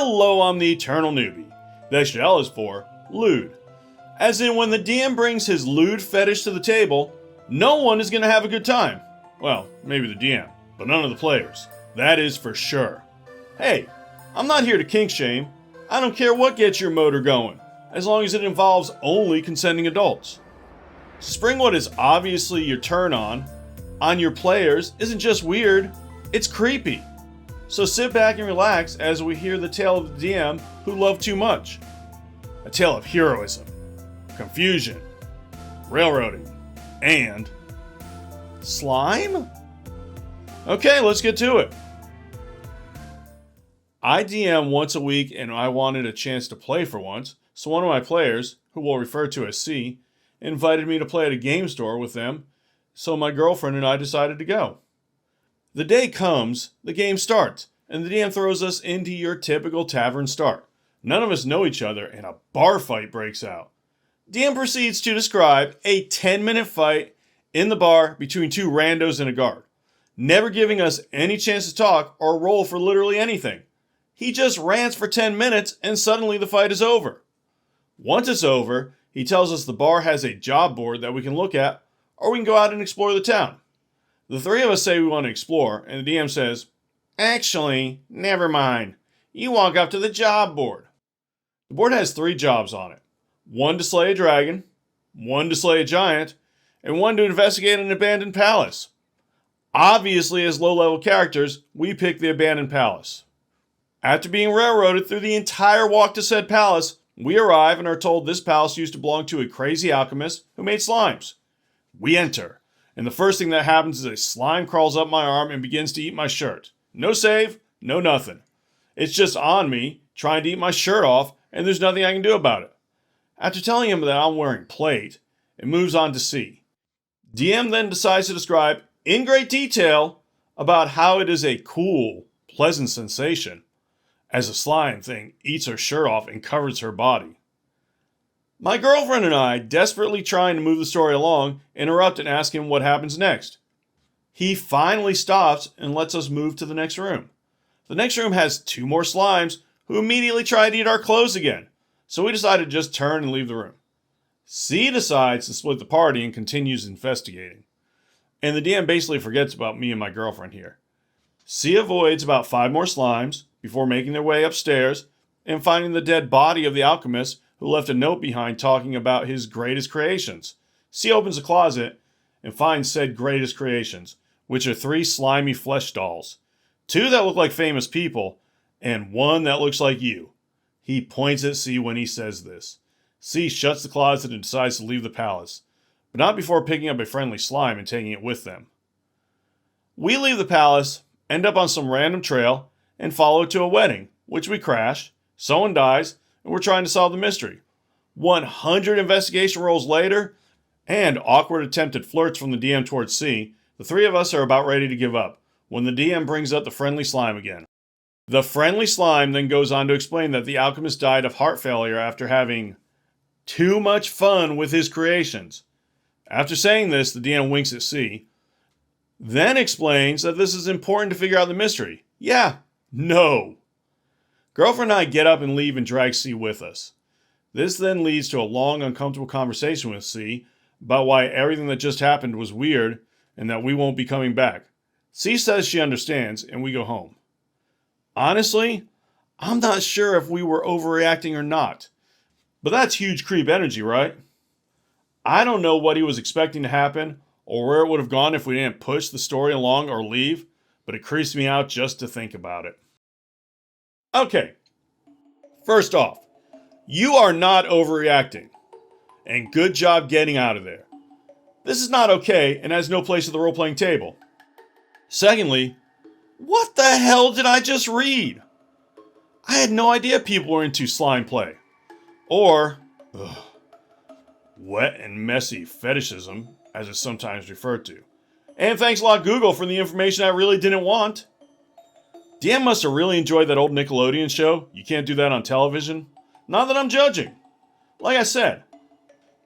Hello, I'm the Eternal Newbie. The extra L is for lewd. As in, when the DM brings his lewd fetish to the table, no one is going to have a good time. Well, maybe the DM, but none of the players. That is for sure. Hey, I'm not here to kink shame. I don't care what gets your motor going, as long as it involves only consenting adults. Spring what is obviously your turn on your players isn't just weird, it's creepy. So sit back and relax as we hear the tale of the DM who loved too much. A tale of heroism, confusion, railroading, and slime? Okay, let's get to it. I DM once a week and I wanted a chance to play for once, so one of my players, who we'll refer to as C, invited me to play at a game store with them, so my girlfriend and I decided to go. The day comes, the game starts, and the DM throws us into your typical tavern start. None of us know each other, and a bar fight breaks out. DM proceeds to describe a 10-minute fight in the bar between two randos and a guard, never giving us any chance to talk or roll for literally anything. He just rants for 10 minutes, and suddenly the fight is over. Once it's over, he tells us the bar has a job board that we can look at, or we can go out and explore the town. The three of us say we want to explore, and the DM says, "Actually, never mind. You walk up to the job board." The board has 3 jobs on it. 1 to slay a dragon, 1 to slay a giant, and 1 to investigate an abandoned palace. Obviously, as low-level characters, we pick the abandoned palace. After being railroaded through the entire walk to said palace, we arrive and are told this palace used to belong to a crazy alchemist who made slimes. We enter. And the first thing that happens is a slime crawls up my arm and begins to eat my shirt. No save, no nothing. It's just on me, trying to eat my shirt off, and there's nothing I can do about it. After telling him that I'm wearing plate, it moves on to C. DM then decides to describe, in great detail, about how it is a cool, pleasant sensation, as a slime thing eats her shirt off and covers her body. My girlfriend and I, desperately trying to move the story along, interrupt and ask him what happens next. He finally stops and lets us move to the next room. The next room has 2 more slimes who immediately try to eat our clothes again, so we decide to just turn and leave the room. C decides to split the party and continues investigating. And the DM basically forgets about me and my girlfriend here. C avoids about 5 more slimes before making their way upstairs and finding the dead body of the alchemist who left a note behind talking about his greatest creations. C opens a closet and finds said greatest creations, which are 3 slimy flesh dolls. 2 that look like famous people, and 1 that looks like you. He points at C when he says this. C shuts the closet and decides to leave the palace, but not before picking up a friendly slime and taking it with them. We leave the palace, end up on some random trail, and follow to a wedding, which we crash, someone dies, and we're trying to solve the mystery. 100 investigation rolls later, and awkward attempted flirts from the DM towards C, the 3 of us are about ready to give up, when the DM brings up the friendly slime again. The friendly slime then goes on to explain that the alchemist died of heart failure after having too much fun with his creations. After saying this, the DM winks at C, then explains that this is important to figure out the mystery. Yeah, no. Girlfriend and I get up and leave and drag C with us. This then leads to a long, uncomfortable conversation with C about why everything that just happened was weird and that we won't be coming back. C says she understands, and we go home. Honestly, I'm not sure if we were overreacting or not. But that's huge creep energy, right? I don't know what he was expecting to happen or where it would have gone if we didn't push the story along or leave, but it creeps me out just to think about it. Okay, first off, you are not overreacting, and good job getting out of there. This is not okay and has no place at the role-playing table. Secondly, what the hell did I just read? I had no idea people were into slime play. Or, wet and messy fetishism, as it's sometimes referred to. And thanks a lot, Google, for the information I really didn't want. DM must have really enjoyed that old Nickelodeon show, You Can't Do That on Television. Not that I'm judging. Like I said,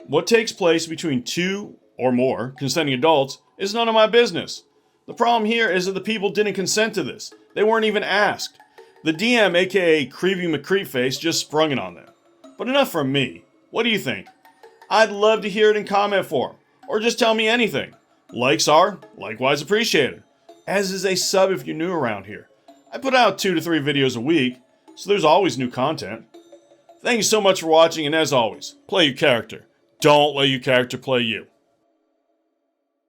what takes place between 2 or more consenting adults is none of my business. The problem here is that the people didn't consent to this. They weren't even asked. The DM, aka Creepy McCreepface, just sprung it on them. But enough from me. What do you think? I'd love to hear it in comment form, or just tell me anything. Likes are likewise appreciated, as is a sub if you're new around here. I put out 2 to 3 videos a week, so there's always new content. Thank you so much for watching, and as always, play your character. Don't let your character play you.